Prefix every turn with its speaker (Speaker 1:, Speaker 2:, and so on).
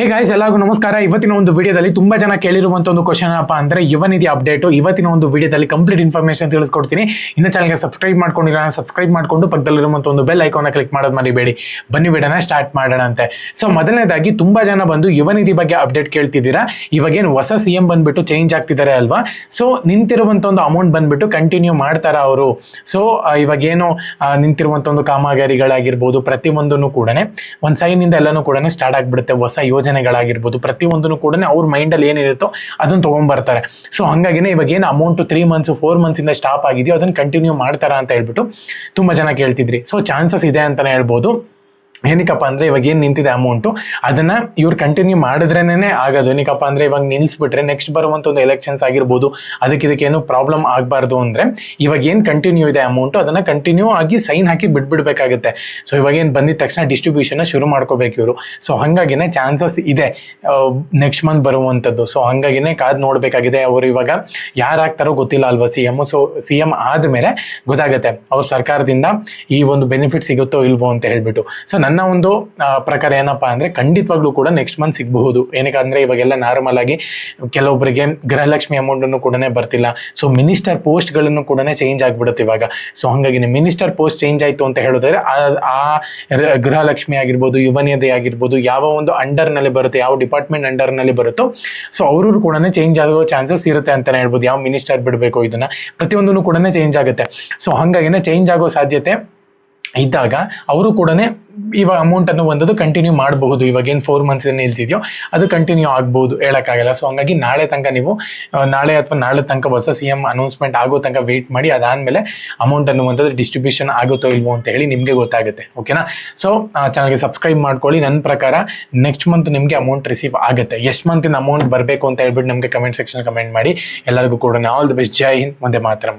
Speaker 1: Hey guys, ಎಲ್ಲರಿಗೂ ನಮಸ್ಕಾರ. ಇವತ್ತಿನ ಒಂದು ವಿಡಿಯೋದಲ್ಲಿ ತುಂಬಾ ಜನ ಕೇಳಿರುವಂತ ಒಂದು ಕ್ವಶನ್ ಏನಪ್ಪಾ ಅಂದ್ರೆ ಯುವ ನಿಧಿ ಅಪ್ಡೇಟ್. ಇವತ್ತಿನ ಒಂದು ವಿಡಿಯೋದಲ್ಲಿ ಕಂಪ್ಲೀಟ್ ಇನ್ಫಾರ್ಮೇಶನ್ ತಿಳಿಸ್ಕೊಡ್ತೀನಿ. ಇನ್ನು ಚಾನಲ್ಗೆ ಸಬ್ಸ್ಕ್ರೈಬ್ ಮಾಡ್ಕೊಂಡಿಲ್ಲ, ಸಬ್ಸ್ಕ್ರೈಬ್ ಮಾಡ್ಕೊಂಡು ಪಕ್ಕದಲ್ಲಿರುವಂತ ಒಂದು ಬೆಲ್ ಐಕಾನ್ ಕ್ಲಿಕ್ ಮಾಡೋದು ಮರಿಬೇಡಿ. ಬನ್ನಿ ವಿಡಿಯೋನ ಸ್ಟಾರ್ಟ್ ಮಾಡೋಣ ಅಂತೆ. ಸೊ ಮೊದಲನೇದಾಗಿ ತುಂಬಾ ಜನ ಬಂದು ಯುವ ನಿಧಿ ಬಗ್ಗೆ ಅಪ್ಡೇಟ್ ಕೇಳ್ತಿದ್ದೀರಾ. ಇವಾಗೇನು ಹೊಸ ಸಿಎಂ ಬಂದ್ಬಿಟ್ಟು ಚೇಂಜ್ ಆಗ್ತಿದ್ದಾರೆ ಅಲ್ವಾ? ಸೊ ನಿಂತಿರುವಂತ ಒಂದು ಅಮೌಂಟ್ ಬಂದ್ಬಿಟ್ಟು ಕಂಟಿನ್ಯೂ ಮಾಡ್ತಾರ ಅವರು. ಸೊ ಇವಾಗೇನು ನಿಂತಿರುವಂತ ಒಂದು ಕಾಮಗಾರಿಗಳಾಗಿರ್ಬೋದು, ಪ್ರತಿಯೊಂದನ್ನು ಕೂಡ ಒಂದು ಸೈನಿಂದ ಎಲ್ಲನೂ ಕೂಡ ಸ್ಟಾರ್ಟ್ ಆಗ್ಬಿಡುತ್ತೆ. ಹೊಸ ಯೋಜನೆಗಳಾಗಿರ್ಬೋದು, ಪ್ರತಿಯೊಂದನ್ನು ಕೂಡ ಅವ್ರ ಮೈಂಡಲ್ಲಿ ಏನಿರುತ್ತೋ ಅದನ್ನು ತೊಗೊಂಡ್ಬರ್ತಾರೆ. ಸೊ ಹಂಗಾಗಿನೇ ಇವಾಗ ಏನು ಅಮೌಂಟ್ 3 months 4 months ಇಂದ ಸ್ಟಾಪ್ ಆಗಿದೆಯೋ ಅದನ್ನು ಕಂಟಿನ್ಯೂ ಮಾಡ್ತಾರಾ ಅಂತ ಹೇಳ್ಬಿಟ್ಟು ತುಂಬ ಜನ ಕೇಳ್ತಿದ್ರಿ. ಸೊ ಚಾನ್ಸಸ್ ಇದೆ ಅಂತಲೇ ಹೇಳ್ಬೋದು. ಏನಕ್ಕಪ್ಪ ಅಂದರೆ ಇವಾಗ ಏನು ನಿಂತಿದೆ ಅಮೌಂಟು ಅದನ್ನು ಇವ್ರು ಕಂಟಿನ್ಯೂ ಮಾಡಿದ್ರೇನೆ ಆಗೋದು. ಏನಕ್ಕಪ್ಪ ಅಂದರೆ ಇವಾಗ ನಿಲ್ಲಿಸ್ಬಿಟ್ರೆ ನೆಕ್ಸ್ಟ್ ಬರುವಂಥ ಒಂದು ಎಲೆಕ್ಷನ್ಸ್ ಆಗಿರ್ಬೋದು, ಇದಕ್ಕೇನು ಪ್ರಾಬ್ಲಮ್ ಆಗಬಾರ್ದು ಅಂದರೆ ಇವಾಗ ಏನು ಕಂಟಿನ್ಯೂ ಇದೆ ಅಮೌಂಟು ಅದನ್ನು ಕಂಟಿನ್ಯೂ ಆಗಿ ಸೈನ್ ಹಾಕಿ ಬಿಟ್ಬಿಡ್ಬೇಕಾಗುತ್ತೆ. ಸೊ ಇವಾಗ ಏನು ಬಂದಿದ ತಕ್ಷಣ ಡಿಸ್ಟ್ರಿಬ್ಯೂಷನ್ ಶುರು ಮಾಡ್ಕೋಬೇಕು ಇವರು. ಸೊ ಹಾಗಾಗಿನೇ ಚಾನ್ಸಸ್ ಇದೆ ನೆಕ್ಸ್ಟ್ ಮಂತ್ ಬರುವಂಥದ್ದು. ಸೊ ಹಾಗಾಗಿನೇ ಕಾದು ನೋಡಬೇಕಾಗಿದೆ. ಅವರು ಇವಾಗ ಯಾರಾಗ್ತಾರೋ ಗೊತ್ತಿಲ್ಲ ಅಲ್ವಾ C M. So C M ಆದಮೇಲೆ ಗೊತ್ತಾಗುತ್ತೆ ಅವ್ರ ಸರ್ಕಾರದಿಂದ ಈ ಒಂದು ಬೆನಿಫಿಟ್ ಸಿಗುತ್ತೋ ಇಲ್ವೋ ಅಂತ ಹೇಳ್ಬಿಟ್ಟು. ಸೊ ನನ್ನ ಒಂದು ಪ್ರಕಾರ ಏನಪ್ಪಾ ಅಂದ್ರೆ ಖಂಡಿತವಾಗ್ಲೂ ಕೂಡ ನೆಕ್ಸ್ಟ್ ಮಂತ್ ಸಿಗಬಹುದು. ಏನಕ್ಕಂದ್ರೆ ಇವಾಗೆಲ್ಲ ನಾರ್ಮಲ್ ಆಗಿ ಕೆಲವೊಬ್ಬರಿಗೆ ಗೃಹಲಕ್ಷ್ಮಿ ಅಮೌಂಟ್ ಅನ್ನು ಕೂಡ ಬರ್ತಿಲ್ಲ. ಸೊ ಮಿನಿಸ್ಟರ್ ಪೋಸ್ಟ್ ಗಳನ್ನು ಕೂಡ ಚೇಂಜ್ ಆಗ್ಬಿಡುತ್ತೆ ಇವಾಗ. ಸೊ ಹಂಗಾಗಿ ಮಿನಿಸ್ಟರ್ ಪೋಸ್ಟ್ ಚೇಂಜ್ ಆಯ್ತು ಅಂತ ಹೇಳಿದ್ರೆ ಆ ಗೃಹಲಕ್ಷ್ಮಿ ಆಗಿರ್ಬೋದು, ಯುವ ನಿಧಿ ಆಗಿರ್ಬೋದು, ಯಾವ ಒಂದು ಅಂಡರ್ ನಲ್ಲಿ ಬರುತ್ತೆ, ಯಾವ ಡಿಪಾರ್ಟ್ಮೆಂಟ್ ಅಂಡರ್ ನಲ್ಲಿ ಬರುತ್ತೋ ಸೊ ಅವರು ಕೂಡ ಚೇಂಜ್ ಆಗೋ ಚಾನ್ಸಸ್ ಇರುತ್ತೆ ಅಂತಾನೆ ಹೇಳ್ಬೋದು. ಯಾವ ಮಿನಿಸ್ಟರ್ ಬಿಡಬೇಕು ಇದನ್ನ ಪ್ರತಿಯೊಂದನ್ನು ಕೂಡ ಚೇಂಜ್ ಆಗುತ್ತೆ. ಸೊ ಹಂಗಾಗಿನೇ ಚೇಂಜ್ ಆಗೋ ಸಾಧ್ಯತೆ ಇದ್ದಾಗ ಅವರು ಕೂಡ ಇವಾಗ ಅಮೌಂಟ್ ಅನ್ನು ಒಂದದು ಕಂಟಿನ್ಯೂ ಮಾಡಬಹುದು. ಇವಾಗ ಏನು 4 months ನಿಲ್ತಿದೆಯೋ ಅದು ಕಂಟಿನ್ಯೂ ಆಗ್ಬಹುದು, ಹೇಳಕ್ಕಾಗಲ್ಲ. ಸೊ ಹಂಗಾಗಿ ನಾಳೆ ತನಕ ನೀವು ನಾಳೆ ತನಕ ಹೊಸ ಸಿಎಂ ಅನೌನ್ಸ್ಮೆಂಟ್ ಆಗೋ ತನಕ ವೇಟ್ ಮಾಡಿ. ಅದಾದ್ಮೇಲೆ ಅಮೌಂಟ್ ಅನ್ನು ಒಂದದು ಡಿಸ್ಟ್ರಿಬ್ಯೂಷನ್ ಆಗುತ್ತೋ ಇಲ್ವೋ ಅಂತ ಹೇಳಿ ನಿಮಗೆ ಗೊತ್ತಾಗುತ್ತೆ. ಓಕೆನಾ? ಸೊ ಚಾನಲ್ಗೆ ಸಬ್ಸ್ಕ್ರೈಬ್ ಮಾಡ್ಕೊಳ್ಳಿ. ನನ್ನ ಪ್ರಕಾರ ನೆಕ್ಸ್ಟ್ ಮಂತ್ ನಿಮಗೆ ಅಮೌಂಟ್ ರಿಸೀವ್ ಆಗುತ್ತೆ. ಎಷ್ಟು ಮಂತಿನ ಅಮೌಂಟ್ ಬರಬೇಕು ಅಂತ ಹೇಳ್ಬಿಟ್ಟು ನಮಗೆ ಕಮೆಂಟ್ ಸೆಕ್ಷನ್ ಕಮೆಂಟ್ ಮಾಡಿ. ಎಲ್ಲರಿಗೂ ಕೂಡ all the best. Jai Hind, Vande Mataram.